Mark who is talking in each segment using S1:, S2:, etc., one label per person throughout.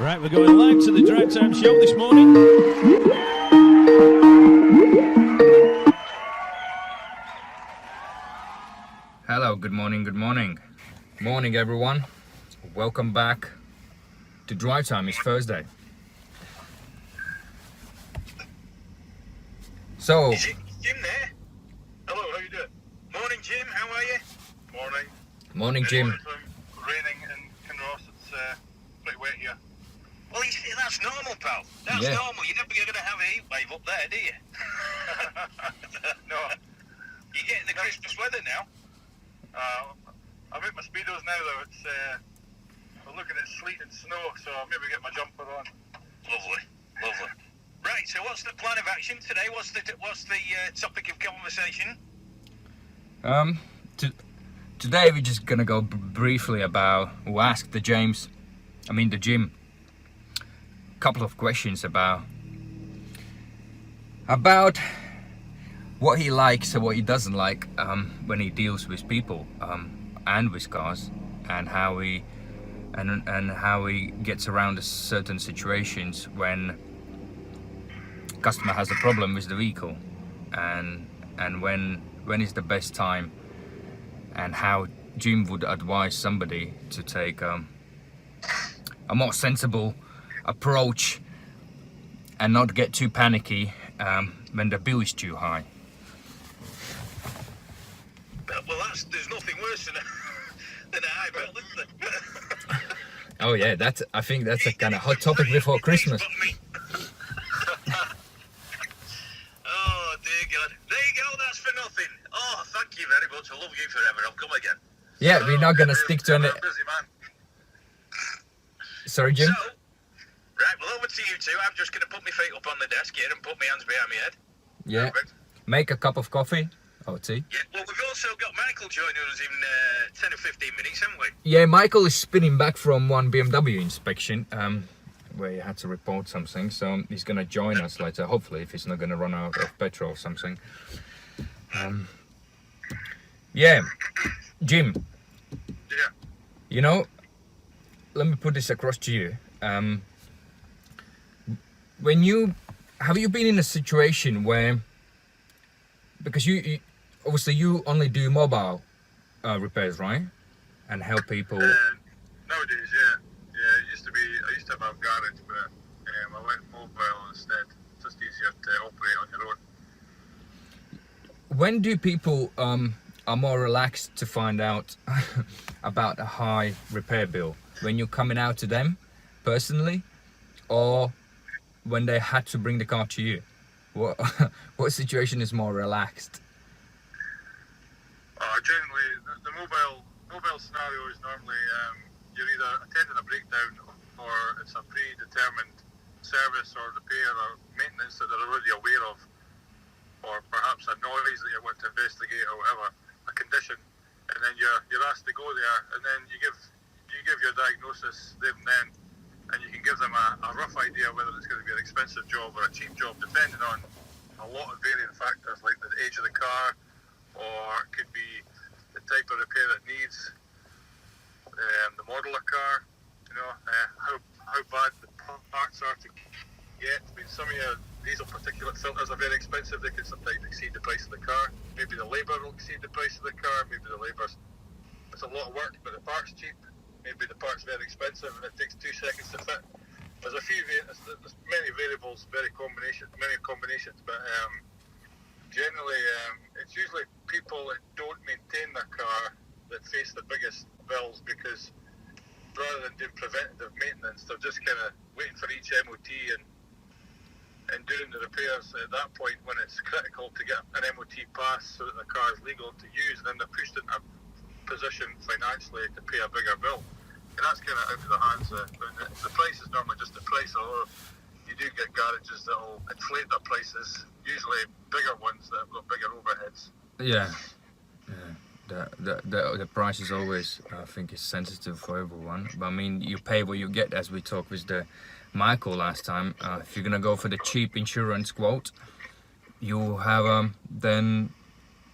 S1: Right, we're going live to the DriveTime show this morning.
S2: Hello, good morning. Morning, everyone. Welcome back to DriveTime. It's Thursday. So,
S3: Is it Jim there? Hello, how you doing? Morning, Jim. How are you?
S2: morning, Jim.
S3: From raining in Kinross. It's pretty wet here. Well, you see, that's normal, pal. That's normal. You're never going to have a heat wave up there, do you? No. You're getting the Christmas weather now. I'm at my speedos now, though. It's we're looking at sleet and snow, so I'll maybe get my jumper on. Lovely. Right, so what's the plan of action today? What's the topic of conversation?
S2: Today we're just gonna go briefly about, we'll ask the Jim, a couple of questions about what he likes and what he doesn't like when he deals with people and with cars, and how he gets around certain situations when customer has a problem with the vehicle, and when is the best time, and how Jim would advise somebody to take a more sensible approach and not get too panicky when the bill is too high.
S3: Well, there's nothing worse than a high bill, isn't there?
S2: Oh yeah, I think that's a kind of hot topic before Christmas.
S3: Oh dear God. There you go, that's for nothing. Oh, thank you very much. I love you forever. I'll come again.
S2: Yeah, we're not gonna stick to
S3: I'm
S2: an.
S3: a busy man.
S2: Sorry, Jim.
S3: So, right, well, over to you two. I'm just going to put my feet up on the desk here and put my hands behind my head.
S2: Yeah.
S3: Perfect.
S2: Make a cup of coffee or tea.
S3: Yeah, well, we've also got Michael joining us in 10 or 15 minutes, haven't we?
S2: Yeah, Michael is spinning back from one BMW inspection where he had to report something, so he's gonna join us later. Hopefully, if he's not gonna run out of petrol or something. Yeah, Jim.
S3: Yeah.
S2: You know, let me put this across to you. Have you been in a situation where, because you obviously you only do mobile repairs, right, and help people.
S3: Nowadays, yeah. I used to have a garage, but I went mobile instead. Just easier to operate on your own.
S2: When do people are more relaxed to find out about a high repair bill? When you're coming out to them personally, or when they had to bring the car to you? What situation is more relaxed?
S3: Generally, the mobile scenario is normally you're either attending a breakdown or it's a predetermined service or repair or maintenance that they're already aware of, or perhaps a noise that you want to investigate or whatever, a condition, and then you're asked to go there, and then you give your diagnosis there and then, and you can give them a rough idea whether it's going to be an expensive job or a cheap job, depending on a lot of varying factors like the age of the car, or it could be the type of repair it needs, the model of car, how bad the parts are to get. I mean, some of your diesel particulate filters are very expensive. They can sometimes exceed the price of the car. Maybe the labour will exceed the price of the car. Maybe the labour's, it's a lot of work, but the part's cheap. Maybe the part's very expensive and it takes 2 seconds to fit. There's many variables, many combinations, but generally it's usually people that don't maintain their car that face the biggest bills, because rather than doing preventative maintenance, they're just kind of waiting for each MOT and doing the repairs at that point when it's critical to get an MOT pass so that the car is legal to use, and then they're pushed into a position financially to pay a bigger bill. And that's kind of out of the hands of the price is normally just the price, although you do get garages that will inflate their prices, usually bigger ones that have got bigger overheads.
S2: Yeah. The price is always, I think, is sensitive for everyone. But I mean, you pay what you get, as we talked with the Michael last time. If you're gonna go for the cheap insurance quote, you have then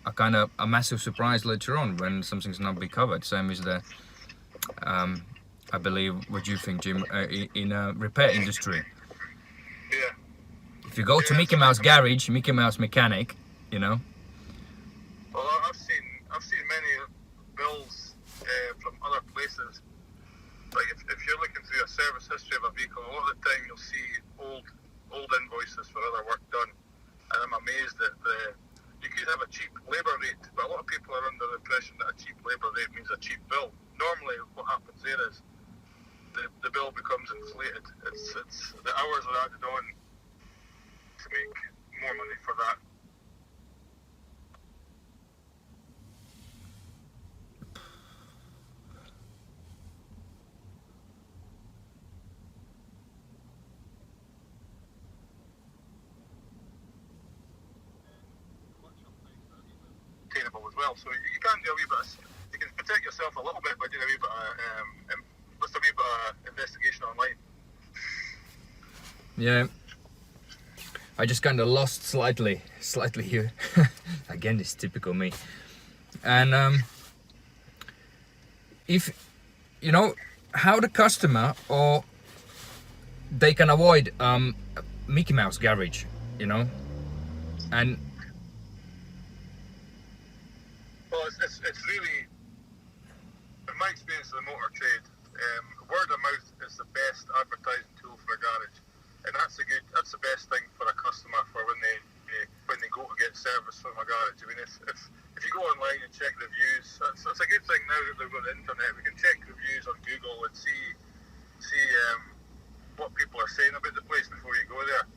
S2: a massive surprise later on when something's not be covered. Same as the I believe. What do you think, Jim? In a repair industry,
S3: Yeah.
S2: if you go to Mickey Mouse garage, Mickey Mouse mechanic, you know.
S3: Well, I've seen many bills from other places. Like if you're looking through a service history of a vehicle, a lot of the time you'll see old invoices for other work done, and I'm amazed that you could have a cheap labour rate, but a lot of people are under the impression that a cheap labour rate means a cheap bill. Normally, what happens there is the bill becomes inflated. It's the hours are added on to make more money for that. As well, so you can do a wee bit. You can protect yourself a little bit by doing a wee bit of just a wee bit of investigation online.
S2: Yeah, I just kind of lost slightly here. Again, it's typical me. And if you know how the customer or they can avoid Mickey Mouse garage, you know, and
S3: Well, it's really, in my experience of the motor trade, word of mouth is the best advertising tool for a garage, and that's the best thing for a customer for when they go to get service from a garage. I mean, if you go online and check reviews, that's a good thing now that they've got the internet. We can check reviews on Google and see what people are saying about the place before you go there.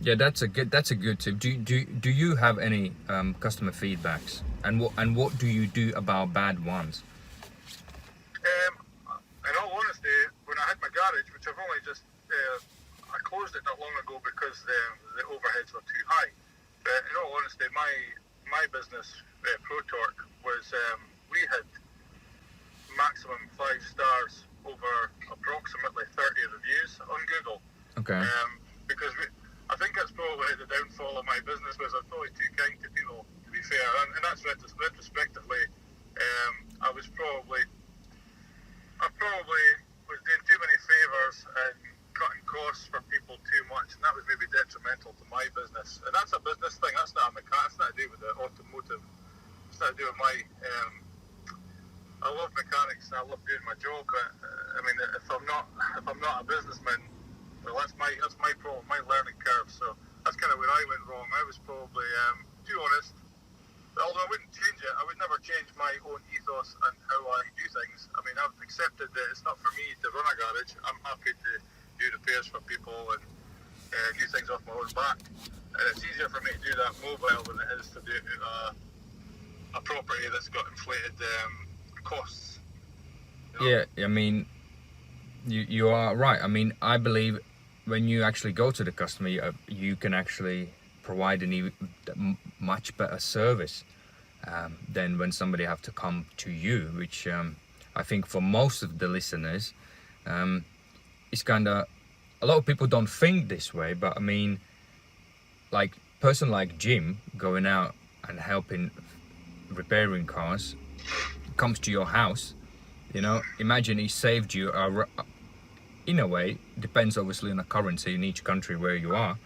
S2: yeah, that's a good tip. Do you have any customer feedbacks, and what do you do about bad ones?
S3: In all honesty, when I had my garage, which I've only just I closed it not long ago because the overheads were too high. But in all honesty, my business, ProTorque, was we had maximum 5 stars over approximately 30 reviews on Google.
S2: Okay.
S3: Because I think that's probably the downfall of my business was I'm probably too kind to people, to be fair, and that's retrospectively. I probably was doing too many favours and cutting costs for people too much, and that was maybe detrimental to my business. And that's a business thing. That's not a mechanic. It's not to do with the automotive. It's not to do with my. I love mechanics and I love doing my job, but I mean, if I'm not a businessman, well, that's my problem, my learning curve. So that's kind of where I went wrong. I was probably, to be honest, although I wouldn't change it, I would never change my own ethos and how I do things. I mean, I've accepted that it's not for me to run a garage. I'm happy to do repairs for people and do things off my own back. And it's easier for me to do that mobile than it is to do a property that's got inflated costs. You know?
S2: Yeah, I mean, you are right. I mean, I believe when you actually go to the customer, you can actually provide much better service than when somebody have to come to you, which I think for most of the listeners is kind of, a lot of people don't think this way, but I mean, like person like Jim going out and helping repairing cars, comes to your house, you know, imagine he saved you in a way, depends obviously on the currency in each country where you are,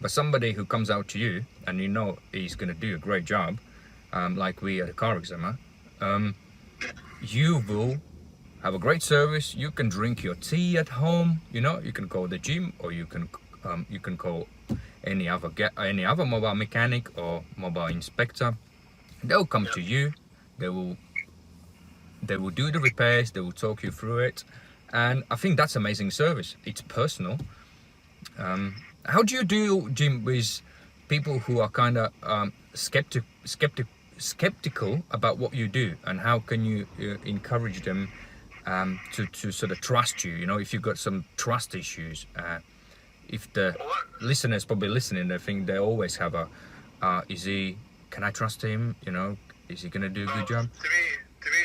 S2: but somebody who comes out to you and you know he's going to do a great job, like we at Car Examiner, you will have a great service. You can drink your tea at home, you know, you can call the gym, or you can call any other mobile mechanic or mobile inspector. They'll come to you, they will do the repairs, they will talk you through it, and I think that's amazing service. It's personal. How do you deal, Jim, with people who are kind of skeptical about what you do, and how can you encourage them to sort of trust you? You know, if you've got some trust issues, if the listeners probably listening, they think they always have can I trust him? You know, is he going to do a good job?
S3: To me,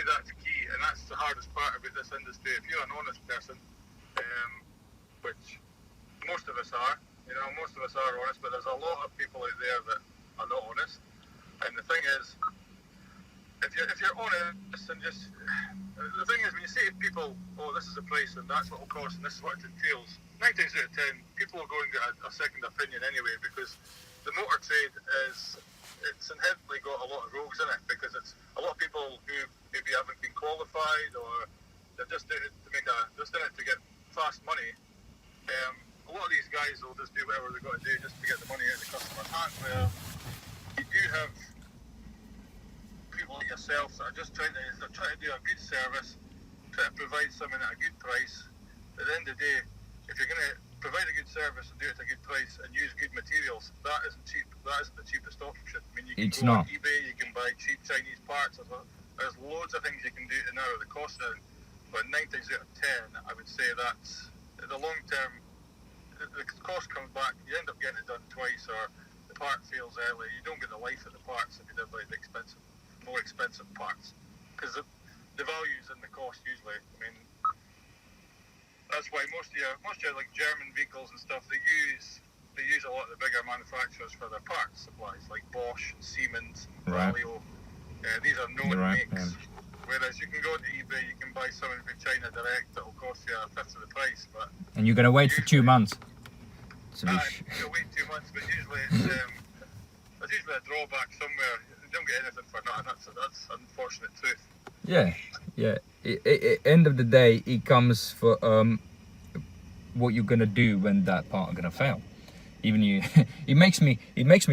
S3: that's key, and that's the hardest part about this industry. If you're an honest person, which most of us are, you know, most of us are honest, but there's a lot of people out there that are not honest. And the thing is, if you're honest and just the thing is when you say to people, oh, this is the price and that's what it'll cost and this is what it entails, 9 times out of 10 people will go and get a second opinion anyway, because the motor trade it's inherently got a lot of rogues in it, because it's a lot of people who maybe haven't been qualified, or they're just in it to get fast money. A lot of these guys will just do whatever they've got to do just to get the money out of the customer's hands, where you do have people like yourself that are just trying to do a good service, try to provide something at a good price. At the end of the day, if you're going to provide a good service and do it at a good price and use good materials, that isn't cheap. That isn't the cheapest option. I mean, you can go on eBay, you can buy cheap Chinese parts. There's loads of things you can do to narrow the cost down. But 9 times out of 10, I would say that's the long term. The cost comes back. You end up getting it done twice, or the part fails early. You don't get the life of the parts if you did buy the more expensive parts, because the value's in the cost usually. I mean, that's why most of your like German vehicles and stuff, they use a lot of the bigger manufacturers for their parts supplies, like Bosch, Siemens, Valeo. These are known makes. Yeah. Whereas you can go to eBay, you can buy something from China direct that will cost you a fifth of the price.
S2: And you're gonna wait for 2 months.
S3: You'll wait 2 months, but usually there's usually a drawback somewhere. You don't get anything for nothing. That's unfortunate truth.
S2: Yeah. End of the day, it comes for what you're gonna do when that part are gonna fail. Even you, it makes me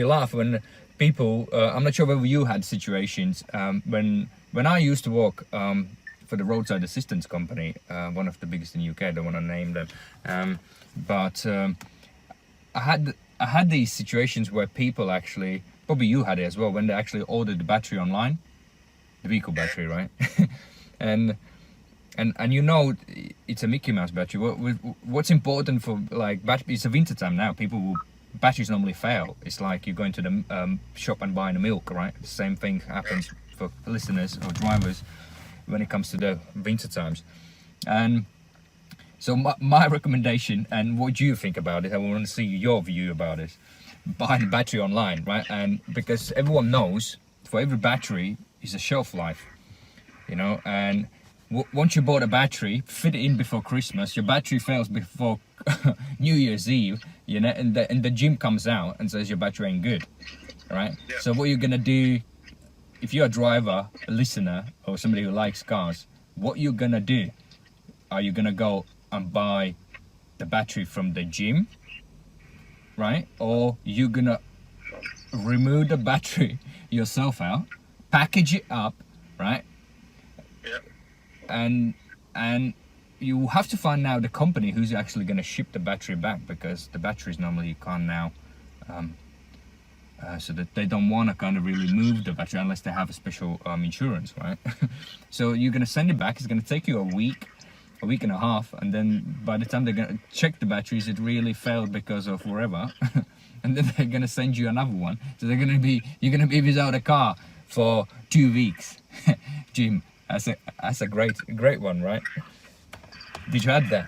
S2: laugh when people. I'm not sure whether you had situations when I used to work for the roadside assistance company, one of the biggest in the UK. I don't want to name them, but I had these situations where people actually, probably you had it as well, when they actually ordered the battery online, the vehicle battery, right? and you know it's a Mickey Mouse battery. What's important for like battery? It's a winter time now. Batteries normally fail. It's like you're going to the shop and buying the milk, right? The same thing happens for listeners or drivers when it comes to the winter times. And so my recommendation, and what do you think about it? I want to see your view about it. Buying the battery online, right? And because everyone knows for every battery is a shelf life, you know, and once you bought a battery, fit it in before Christmas, your battery fails before New Year's Eve, you know, and the gym comes out and says your battery ain't good, right? Yeah. So what you're gonna do, if you're a driver, a listener, or somebody who likes cars, what you're gonna do? Are you gonna go and buy the battery from the gym, right? Or you're gonna remove the battery yourself out, package it up, right?
S3: Yeah.
S2: And you have to find now the company who's actually going to ship the battery back, because the batteries normally you can't now, so that they don't want to kind of really move the battery unless they have a special insurance, right? So you're going to send it back. It's going to take you a week and a half, and then by the time they're going to check the batteries, it really failed because of whatever, and then they're going to send you another one. So you're going to be without a car for 2 weeks. Jim, that's a great one, right? Did you add that?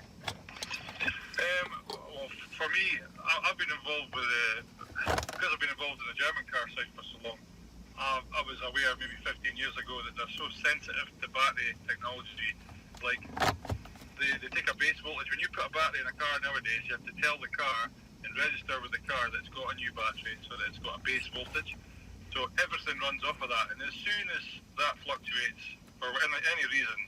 S3: Well, for me, I've been involved with because I've been involved in the German car side for so long. I was aware maybe 15 years ago that they're so sensitive to battery technology. Like they take a base voltage. When you put a battery in a car nowadays, you have to tell the car and register with the car that it's got a new battery, so that it's got a base voltage. So everything runs off of that, and as soon as that fluctuates for any reason,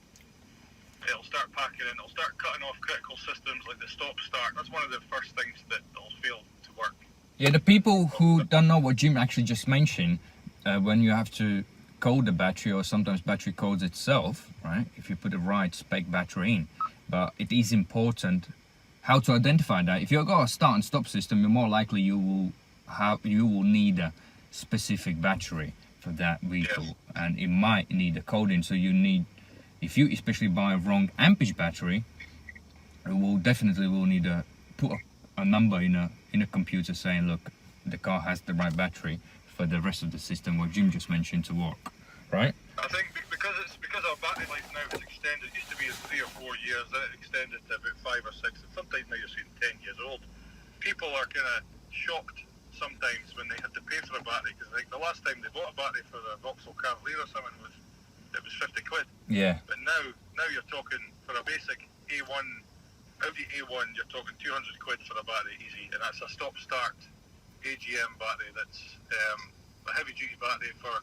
S3: it'll start packing in, it'll start cutting off critical systems like the stop-start. That's one of the first things that'll fail to work.
S2: Yeah, the people who don't know what Jim actually just mentioned, when you have to code the battery, or sometimes battery codes itself, right? If you put the right spec battery in, but it is important how to identify that. If you've got a start and stop system, you're more likely you will need a specific battery for that vehicle, yes. And it might need a coding. So you need, if you especially buy a wrong ampage battery, it will definitely need to put a number in a computer saying, look, the car has the right battery for the rest of the system, what Jim just mentioned, to work, right?
S3: I think because our battery life now is extended. It used to be 3 or 4 years, then it extended to about 5 or 6, and sometimes now you're seeing 10 years old. People are kind of shocked sometimes when they had to pay for a battery, because like the last time they bought a battery for the Vauxhall Cavalier or something was 150 quid.
S2: Yeah.
S3: But now you're talking for a basic A1, Audi A1, you're talking 200 quid for a battery easy, and that's a stop-start AGM battery. That's a heavy-duty battery for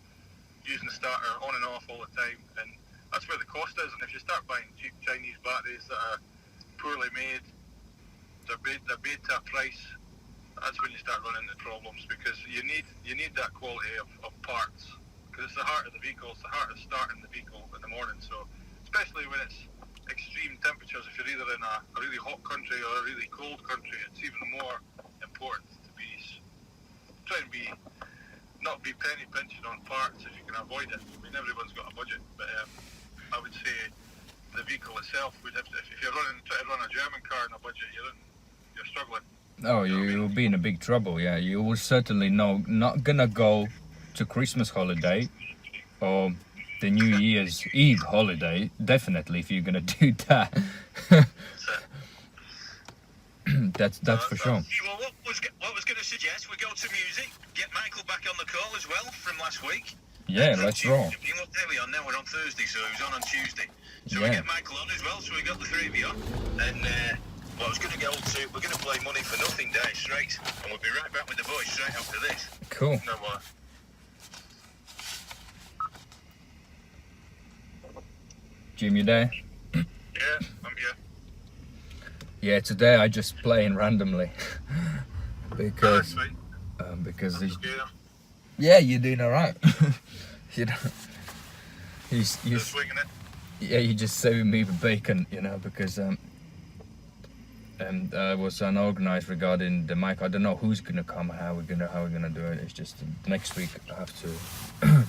S3: using the starter on and off all the time, and that's where the cost is. And if you start buying cheap Chinese batteries that are poorly made, they're made to a price, that's when you start running into problems, because you need that quality of parts, because it's the heart of the vehicle, it's the heart of starting the vehicle in the morning. So especially when it's extreme temperatures, if you're either in a really hot country or a really cold country, it's even more important to try and not be penny pinching on parts if you can avoid it. I mean, everyone's got a budget, but I would say the vehicle itself would have to, if you're trying to run a German car on a budget, you're struggling.
S2: Oh, you'll be in a big trouble. Yeah, you will certainly not gonna go to Christmas holiday or the New Year's Eve holiday. Definitely, if you're gonna do that. That's for sure.
S4: Well, what was going to suggest we go to music, get Michael back on the call as well from last week.
S2: Yeah, let's roll.
S4: There we are now. We're on Thursday, so he was on Tuesday. So
S2: Yeah.
S4: we get Michael on as well. So we got the three of you on, and I was going to go to. We're going to play Money for Nothing Day straight, and we'll be right back with the boys straight after this.
S2: Cool.
S3: No more.
S2: Jim, you there?
S3: Yeah, I'm here.
S2: Yeah, today I just playing randomly because
S3: That's right.
S2: because he's,
S3: Yeah,
S2: yeah, you're doing all right. You know,
S3: just swinging it.
S2: yeah, you're just saving me the bacon, you know, because I was unorganized regarding the mic. I don't know who's gonna come, how we're gonna do it. It's just next week I have to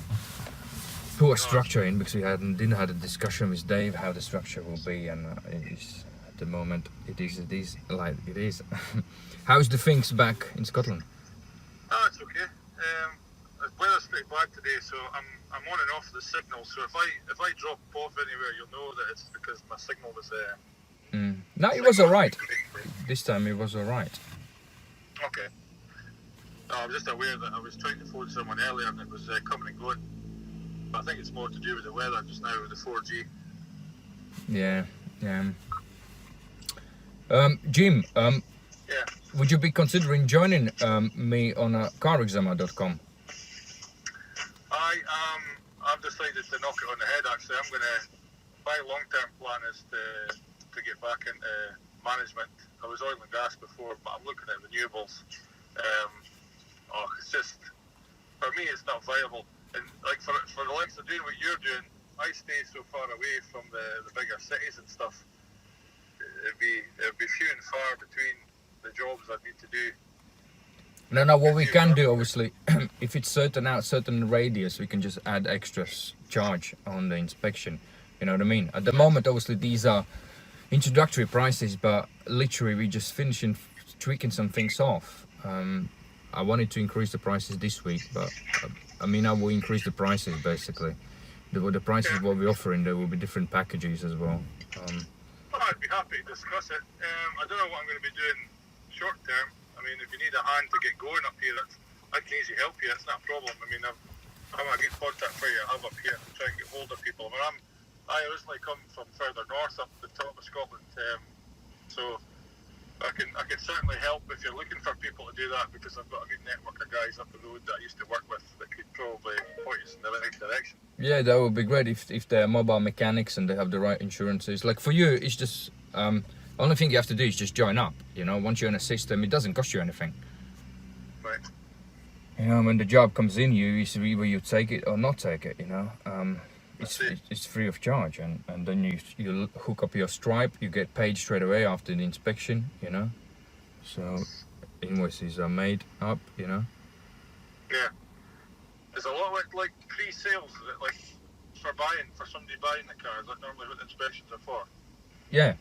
S2: put a structure in, because we didn't have a discussion with Dave how the structure will be, and it's, at the moment it is like it is. How's the things back in Scotland?
S3: Oh, it's okay. The weather's pretty bad today, so I'm on and off the signal. So if I drop off anywhere, you'll know that it's because my signal was
S2: No, it was all right. This time it was all right.
S3: Okay. No, I'm just aware that I was trying to phone someone earlier and it was coming and going. But I think it's more to do with the weather just now with the 4G.
S2: Yeah. Jim,
S3: Yeah.
S2: would you be considering joining me on carexaminer.com?
S3: I've decided to knock it on the head. Actually, my long-term plan is to get back into management. I was oil and gas before, but I'm looking at renewables. It's just, for me, it's not viable. And like for the likes of doing what you're doing, I stay so far away from the bigger cities and stuff. It'd be few and far between the jobs I need to do.
S2: No, what we can do, obviously, if it's certain radius, we can just add extra charge on the inspection. You know what I mean? At the moment, obviously, these are introductory prices, but literally we're just finishing tweaking some things off. I wanted to increase the prices this week, but I will increase the prices basically. The prices what we're offering, there will be different packages as well.
S3: I'd be happy to discuss it. I don't know what I'm going to be doing short term. I mean, if you need a hand to get going up here, I can easily help you. It's not a problem. I mean, I'm a good contact for you. I have up here to try and get hold of people. I originally come from further north, up the top of Scotland, so I can certainly help if you're looking for people to do that, because I've got a good network of guys up the road that I used to work with that could probably point us in the right direction. Yeah,
S2: that would be great if they're mobile mechanics and they have the right insurances. Like for you, it's just only thing you have to do is just join up. You know, once you're in a system, it doesn't cost you anything.
S3: Right.
S2: You know, when the job comes in, either you take it or not take it. You know, it's free of charge, and then you hook up your stripe, you get paid straight away after the inspection. You know, so invoices are made up. You know.
S3: Yeah. There's a lot like pre-sales, like for somebody buying the car. Is that normally what the inspections are for?
S2: Yeah,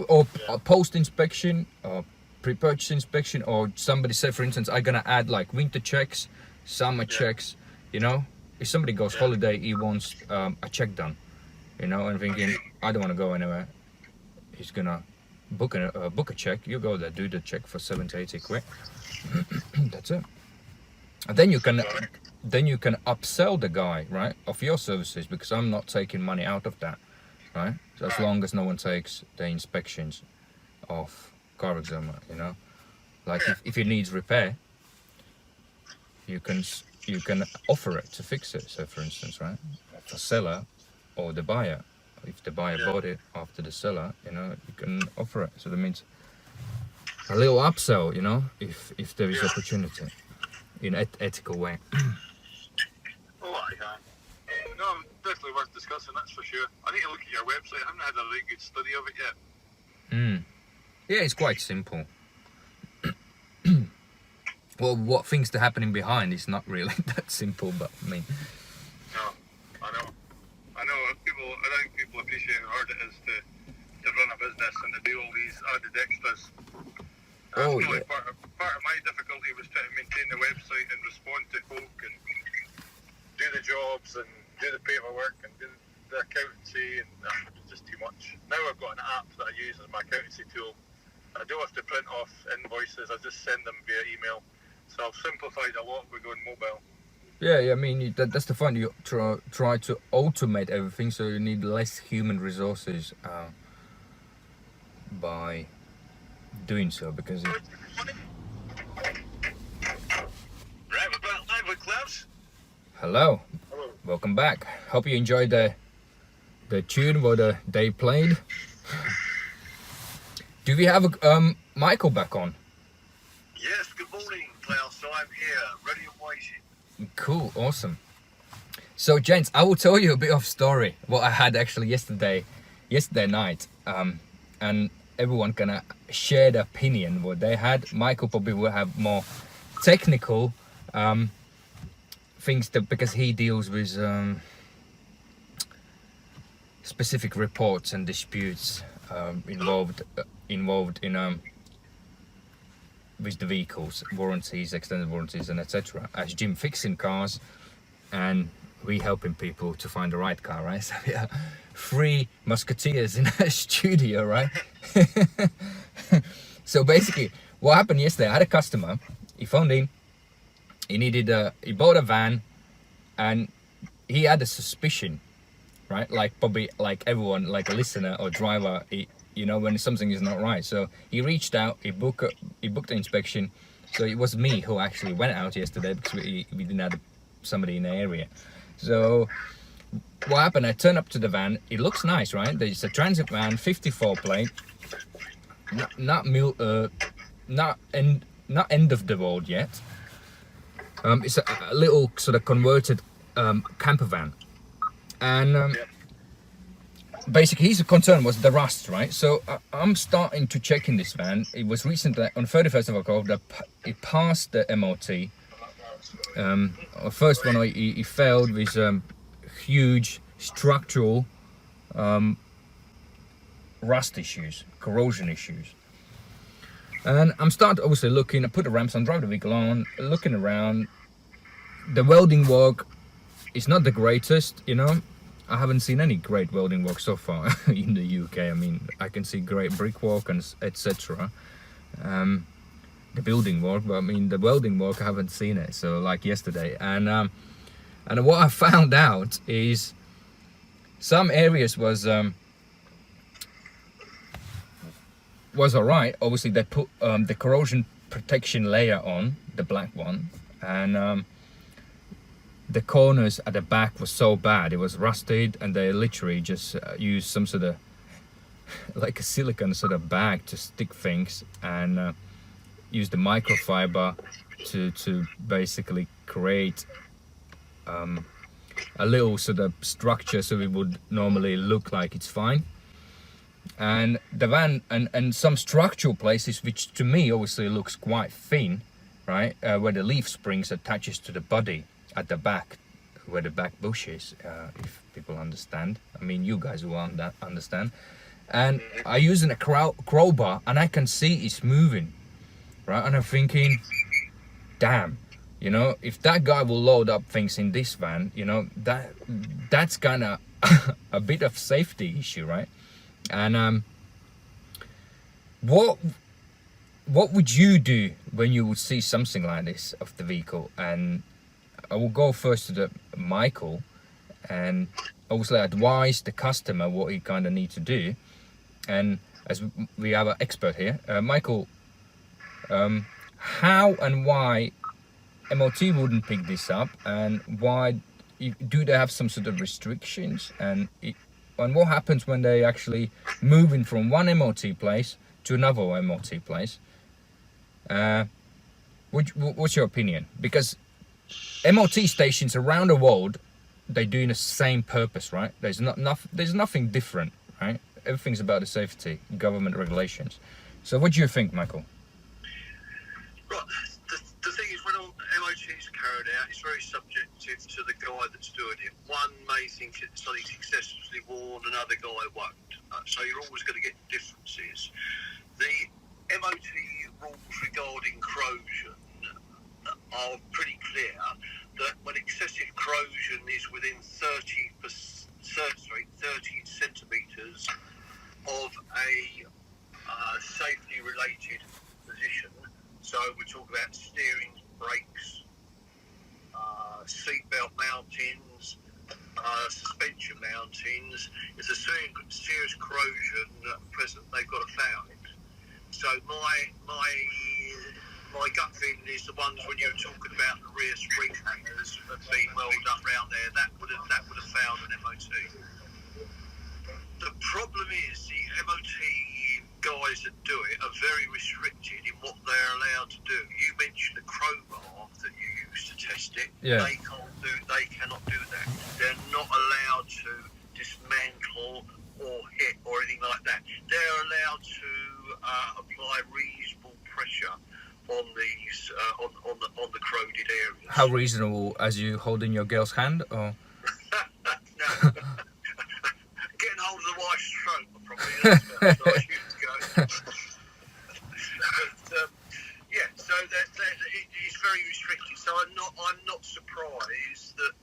S2: or post-inspection, or pre-purchase inspection, or somebody say, for instance, I'm gonna add like winter checks, summer checks. You know, if somebody goes holiday, he wants a check done. You know, and thinking, I don't want to go anywhere. He's gonna book a check. You go there, do the check for 70-80 quid. That's it. And then you can then you can upsell the guy, right, of your services, because I'm not taking money out of that, right? So as long as no one takes the inspections of car examiner, you know, like if it needs repair, you can offer it to fix it. So for instance, right, the seller or the buyer, if the buyer bought it after the seller, you know, you can offer it. So that means a little upsell, you know, if there is opportunity in an ethical way.
S3: Oh, aye. No, definitely worth discussing, that's for sure. I need to look at your website. I haven't had a really good study of it yet.
S2: Yeah, it's quite simple. Well, what things are happening behind is not really that simple, but I mean...
S3: No, I know. I think people appreciate how hard it is to run a business and to do all these added extras.
S2: Oh,
S3: That's
S2: yeah.
S3: Part of my difficulty was trying to maintain the website and respond to folk and do the jobs and do the paperwork and do the accountancy, and it's just too much. Now I've got an app that I use as my accountancy tool. I don't have to print off invoices, I just send them via email. So I've simplified a lot with going mobile.
S2: Yeah, I mean, that's the fun. You try to automate everything, so you need less human resources by doing so, because
S4: Right, we're back live with Klavs.
S2: Hello, welcome back. Hope you enjoyed the tune what they played. Do we have Michael back on?
S4: Yes, good morning, Klaus. So I'm here, ready and waiting.
S2: Cool, awesome. So gents, I will tell you a bit of story what I had actually yesterday night, and everyone can share their opinion what they had. Michael probably will have more technical things because he deals with specific reports and disputes involved in with the vehicles, warranties, extended warranties, and etc. As Jim fixing cars, and we helping people to find the right car, right? So we are 3 musketeers in a studio, right? So basically, what happened yesterday? I had a customer. He phoned in. He bought a van, and he had a suspicion, right? Like probably like everyone, like a listener or driver, you know, when something is not right. So he reached out, he booked the inspection. So it was me who actually went out yesterday because we didn't have somebody in the area. So what happened, I turned up to the van. It looks nice, right? There's a transit van, 54 plate, not end of the road yet. It's a little sort of converted camper van. And basically his concern was the rust, right? So I'm starting to check in this van. It was recently on 31st of October it passed the MOT. First one he failed with huge structural rust issues, corrosion issues. And I'm starting obviously looking. I put the ramps on, drive the vehicle on, looking around. The welding work is not the greatest, you know. I haven't seen any great welding work so far in the UK. I mean, I can see great brickwork and etc. The building work, but I mean the welding work, I haven't seen it. So like yesterday, and what I found out is some areas was alright. Obviously, they put the corrosion protection layer on, the black one, and the corners at the back was so bad, it was rusted, and they literally just used some sort of like a silicone sort of bag to stick things, and use the microfiber to basically create a little sort of structure so it would normally look like it's fine. And the van and some structural places, which to me obviously looks quite thin, right, where the leaf springs attaches to the body at the back, where the back bush is, if people understand. I mean, you guys will understand. And I using a crowbar, and I can see it's moving, right? And I'm thinking, damn, you know, if that guy will load up things in this van, you know, that's kind of a bit of safety issue, right? And what would you do when you would see something like this of the vehicle? And I will go first to the Michael, and obviously advise the customer what he kind of needs to do. And as we have an expert here, Michael, how and why MOT wouldn't pick this up, and why do they have some sort of restrictions, and what happens when they actually moving from one MOT place to another MOT place? What's your opinion? Because MOT stations around the world, they're doing the same purpose, right? There's nothing different, right? Everything's about the safety, government regulations. So what do you think, Michael?
S4: Right. The thing is, when MOT is carried out, it's very subjective to the guy that's doing it. One may think it's something successfully worn, another guy won't. So you're always going to get differences. The MOT rules regarding corrosion are pretty clear that when excessive corrosion is within 30 centimetres of a safety-related position, so we're talking about steering, brakes, seatbelt mountings, suspension mountings. If there's serious corrosion present, they've got to foul it. So my gut feeling is the ones when you're talking about the rear spring hangers have been welded up round there, that would have fouled an MOT. The problem is the MOT guys that do it are very restricted in what they're allowed to do. You mentioned the crowbar that you use to test it.
S2: Yeah.
S4: They cannot do that. They're not allowed to dismantle or hit or anything like that. They're allowed to apply reasonable pressure on these on the corroded areas.
S2: How reasonable? As you holding your girl's hand, or?
S4: No. Getting hold of the wife's throat, probably. That's about as I used to go. But, yeah, so it's very restricted. So I'm not surprised that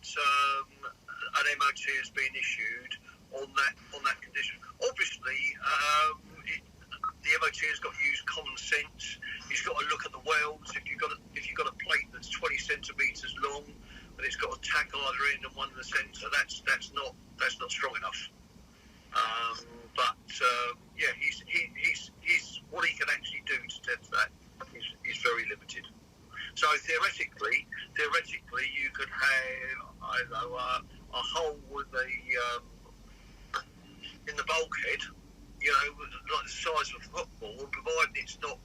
S4: an MOT has been issued on that condition. Obviously, the MOT has got to use common sense. He's got to look at the welds. If you've got a plate that's 20 centimetres long and it's got a tack either end and one in the centre, that's not strong enough. Yeah, he's what he can actually do to test that is very limited. So theoretically, you could have a hole in the bulkhead, like the size of a football, provided it's not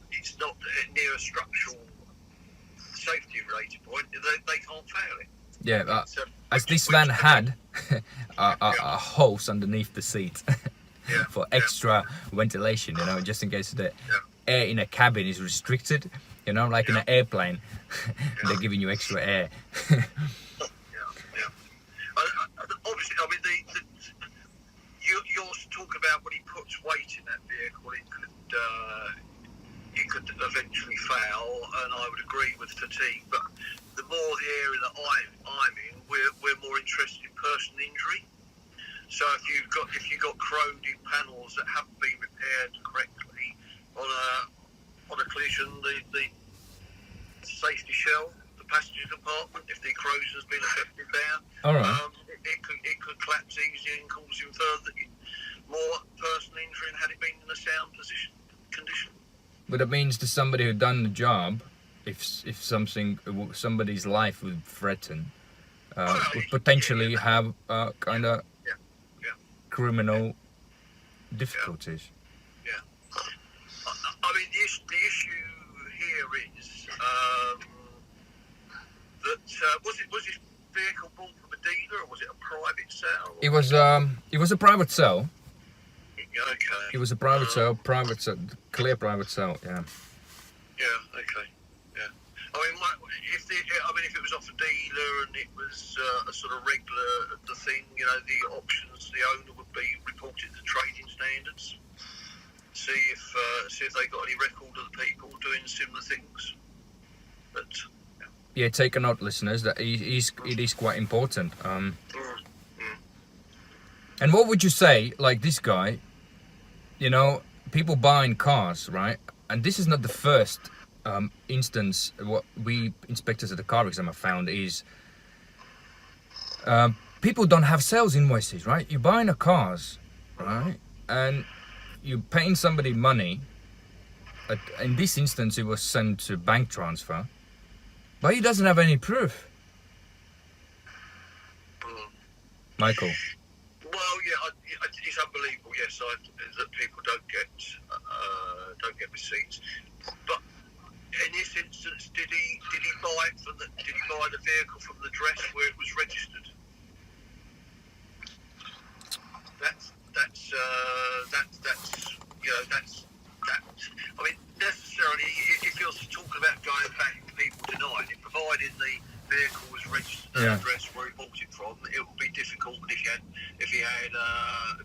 S4: near a structural safety related point, they can't fail it.
S2: Yeah, as this van had a hose underneath the seat for extra ventilation, just in case the air in a cabin is restricted, like in an airplane, they're giving you extra air.
S4: Obviously, I mean, you're talking about when he puts weight in that vehicle, it could eventually fail, and I would agree with fatigue. But the more the area that I'm in, we're more interested in personal injury. So if you've got corroded panels that haven't been repaired correctly on a collision, the safety shell, the passenger compartment, if the corrosion has been affected there,
S2: all right.
S4: It could collapse easily and cause him more personal injury than had it been in a sound condition.
S2: But it means to somebody who done the job, if somebody's life would threaten, would potentially have kind of criminal difficulties.
S4: Yeah. I mean, the issue here is that was this vehicle bought from a dealer, or was it a private sale?
S2: It was a private sale.
S4: Okay.
S2: It was a private sale, clear private sale. Yeah.
S4: Yeah. Okay. Yeah. I mean, if it was off a dealer and it was a sort of regular thing, the options, the owner would be reported to trading standards. See if they got any record of the people doing similar things. But
S2: yeah, take a note, listeners, that it is quite important. And what would you say, like this guy? People buying cars, right? And this is not the first instance. What we inspectors at the car exam have found is people don't have sales invoices, right? You're buying a cars, right? And you're paying somebody money. In this instance, it was sent to bank transfer, but he doesn't have any proof. Michael.
S4: Well, it's unbelievable. Yes, that people don't get receipts. But in this instance, did he buy it from did he buy the vehicle from the address where it was registered? That's I mean, necessarily, if you're talking about going back, people denying it, providing the vehicle was registered at the address where he bought it from, it would be difficult. And if he had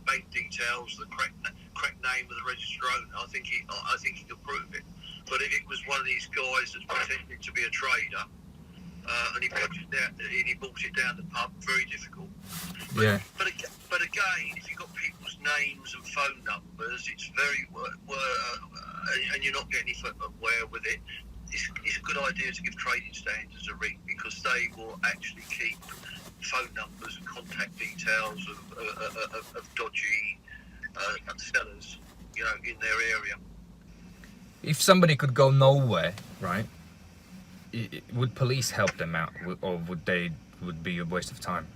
S4: bank details, the correct name of the registered owner, I think he could prove it. But if it was one of these guys that's pretending to be a trader, and he bought it down the pub, very difficult. But again, if you've got people's names and phone numbers, it's very and you're not getting anywhere with it. It's a good idea to give trading standards a ring, because they will actually keep phone numbers and contact details of dodgy sellers, in their area.
S2: If somebody could go nowhere, right? Would police help them out, or would be a waste of time?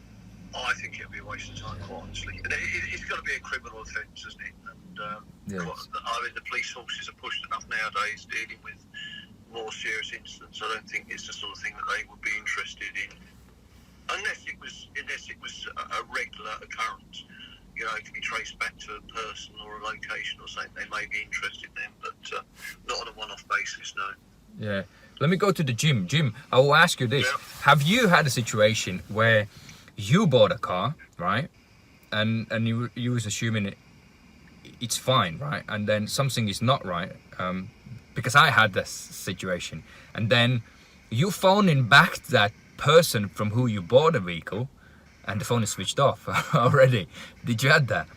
S4: I think it'll be a waste of time, quite honestly. And it's got to be a criminal offence, isn't it? And the police forces are pushed enough nowadays dealing with more serious incidents. I don't think it's the sort of thing that they would be interested in, unless it was a regular occurrence. It can be traced back to a person or a location or something. They may be interested in them, but not on a one-off basis, no.
S2: Yeah. Let me go to the Jim. Jim, I will ask you this. Yeah. Have you had a situation where you bought a car, right? And you was assuming it's fine, right? And then something is not right. Because I had this situation. And then you phoning back that person from who you bought the vehicle, and the phone is switched off already. Did you have that?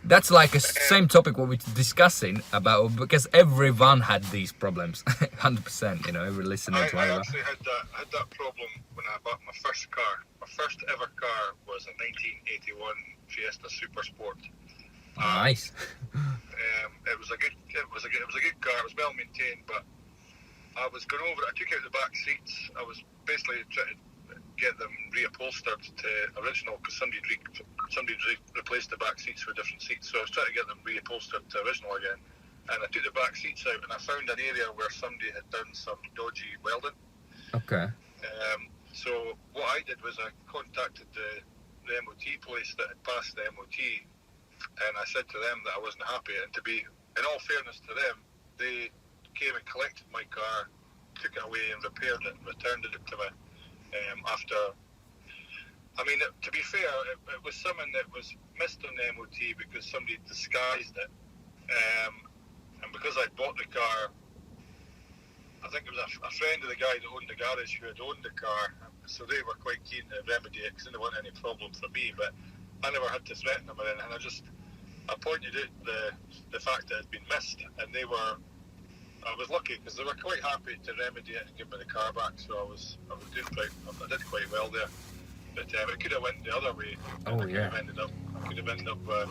S2: That's like a same topic what we're discussing about, because everyone had these problems, 100%. Every listener.
S3: I actually had that problem when I bought my first car. My first ever car was a 1981 Fiesta Super Sport.
S2: Nice.
S3: It was a good car. It was well maintained, but I was going over it. I took out the back seats. I was basically trying to get them reupholstered to original, because somebody replaced the back seats with different seats. So I was trying to get them reupholstered to original again. And I took the back seats out, and I found an area where somebody had done some dodgy welding.
S2: Okay.
S3: So what I did was I contacted the MOT police that had passed the MOT, and I said to them that I wasn't happy. And to be, in all fairness to them, they came and collected my car, took it away and repaired it and returned it to me. To be fair, it was something that was missed on the MOT because somebody disguised it. And because I bought the car, I think it was a friend of the guy that owned the garage who had owned the car, so they were quite keen to remedy it because they didn't want any problem for me. But I never had to threaten them or anything. I pointed out the fact that it had been missed, and I was lucky because they were quite happy to remedy it and give me the car back. So I did quite well there. But it could have went the other way. I could have ended up with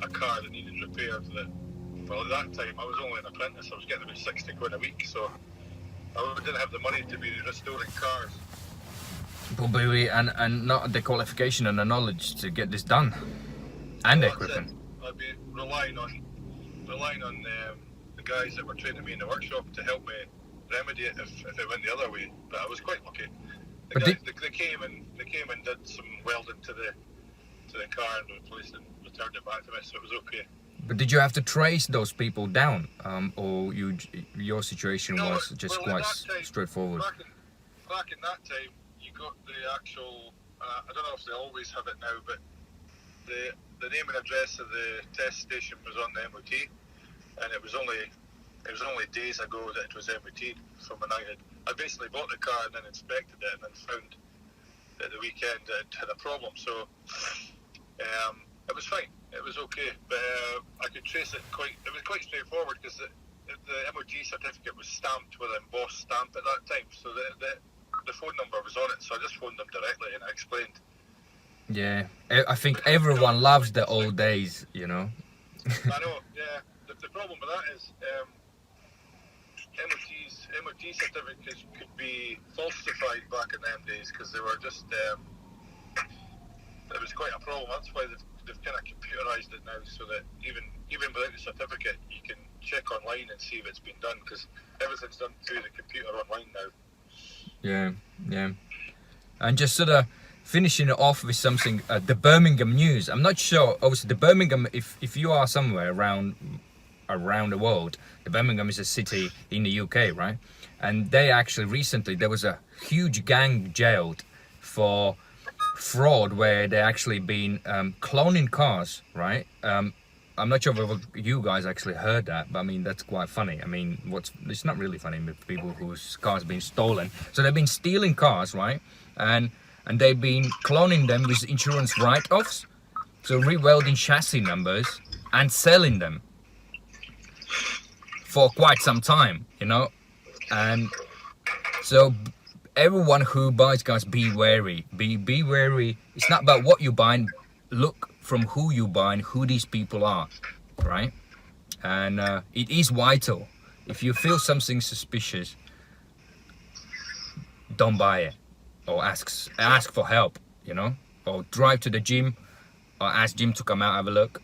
S3: a car that needed repaired. At that time I was only an apprentice. I was getting about 60 quid a week, so I didn't have the money to be restoring cars. Probably,
S2: and not the qualification and the knowledge to get this done, and the equipment.
S3: I'd be relying on the guys that were training me in the workshop to help me remedy it if it went the other way. But I was quite lucky. They came and did some welding to the car and replaced and returned it back to me, so it was okay.
S2: But did you have to trace those people down, or your situation was just quite straightforward?
S3: Back in that time, you got the actual. I don't know if they always have it now, but the name and address of the test station was on the MOT, and it was only days ago that it was MOT'd from when I basically bought the car and then inspected it and then found at the weekend that it had a problem. So it was fine. It was okay, but I could trace it it was quite straightforward because the MOT certificate was stamped with an embossed stamp at that time, so the phone number was on it, so I just phoned them directly and I explained
S2: Yeah, I think everyone loves the old days, you know.
S3: I know, yeah. The problem with that is MOT certificates could be falsified back in them days because they were just, it was quite a problem. That's why they've kind of computerised it now so that even without the certificate, you can check online and see if it's been done because everything's done through the computer online now.
S2: Yeah, yeah. And just sort of finishing it off with something, the Birmingham news. I'm not sure, obviously the Birmingham, if you are somewhere around the world, the Birmingham is a city in the UK, right? And they actually recently, there was a huge gang jailed for fraud where they actually been cloning cars, right? I'm not sure whether you guys actually heard that, but I mean, that's quite funny. I mean, it's not really funny with people whose cars been stolen. So they've been stealing cars, right? And they've been cloning them with insurance write-offs. So rewelding chassis numbers and selling them for quite some time, you know? And so everyone who buys cars, be wary. Be wary. It's not about what you buy. Look from who you buy and who these people are, right? And it is vital. If you feel something suspicious, don't buy it, or ask for help, you know, or drive to the gym, or ask Jim to come out have a look,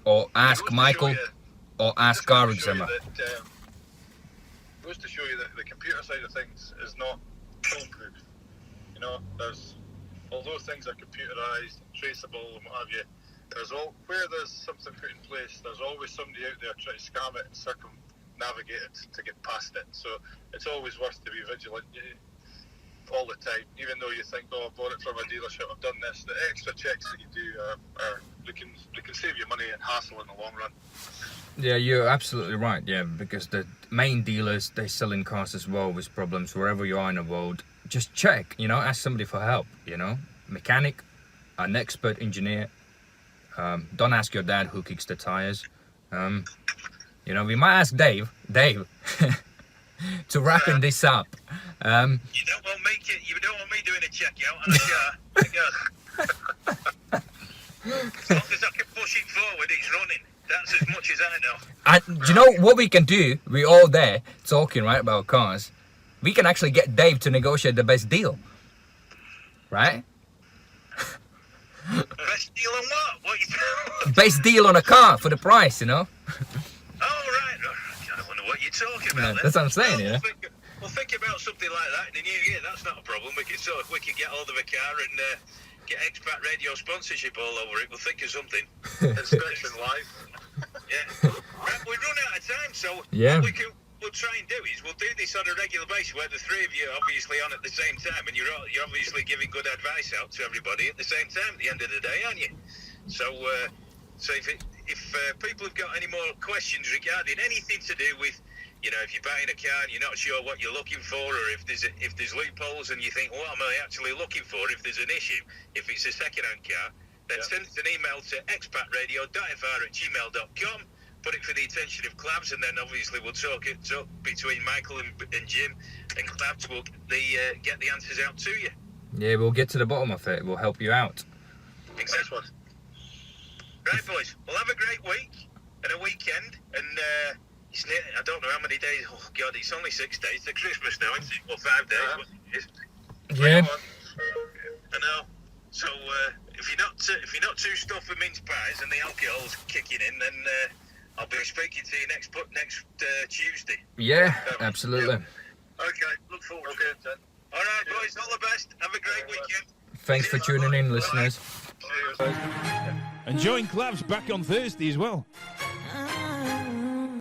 S2: or ask Michael, or ask Car Examiner.
S3: Goes to show you that the computer side of things is not foolproof. You know, although things are computerized and traceable and what have you, where there's something put in place, there's always somebody out there trying to scam it and circumnavigate it to get past it. So it's always worth to be vigilant all the time, even though you think, oh, I bought it from a dealership, I've done this. The extra checks that you do they can save you money and hassle in the long run.
S2: Yeah, you're absolutely right. Yeah, because the main dealers, they selling cars as well with problems wherever you are in the world. Just check, you know, ask somebody for help, you know, mechanic, an expert engineer. Don't ask your dad who kicks the tires. You know, we might ask Dave, to wrapping this up.
S4: You don't want me doing a check out on a car. As long as I can push it forward, it's running. That's as much as I know.
S2: And do you know what we can do? We're all there talking, right, about cars. We can actually get Dave to negotiate the best deal, right?
S4: Best deal on what? What you
S2: Best deal on a car for the price, you know?
S4: Oh, right. I don't know what you're talking about.
S2: Yeah, that's what I'm saying, yeah.
S4: We'll think about something like that in the new year. That's not a problem. We can get hold of a car and get expat radio sponsorship all over it. We'll think of something.
S3: Inspection live.
S4: Yeah. Right, we run out of time, so
S2: yeah.
S4: what we'll try and do is we'll do this on a regular basis where the three of you are obviously on at the same time, and you're obviously giving good advice out to everybody at the same time at the end of the day, aren't you? So if people have got any more questions regarding anything to do with, you know, if you're buying a car and you're not sure what you're looking for, or if there's loopholes and you think, what am I actually looking for? If there's an issue, if it's a second-hand car, then send us an email to expatradio.fr@gmail.com. Put it for the attention of Klavs, and then obviously we'll talk it up between Michael and Jim, and Klavs will get the answers out to you.
S2: Yeah, we'll get to the bottom of it. We'll help you out.
S4: Exactly. Right, boys. Well, have a great week and a weekend, and I don't know how many days. Oh God, it's only 6 days to Christmas now, isn't it? Or 5 days.
S2: Yeah.
S4: I know. So if you're not too stuffed with mince pies and the alcohol's kicking in, then I'll be speaking to you next Tuesday.
S2: Yeah, absolutely.
S4: Okay, look forward to it then. All right, boys, all the best. Have a great weekend.
S2: Thanks for tuning in, listeners.
S1: And join Klavs back on Thursday as well.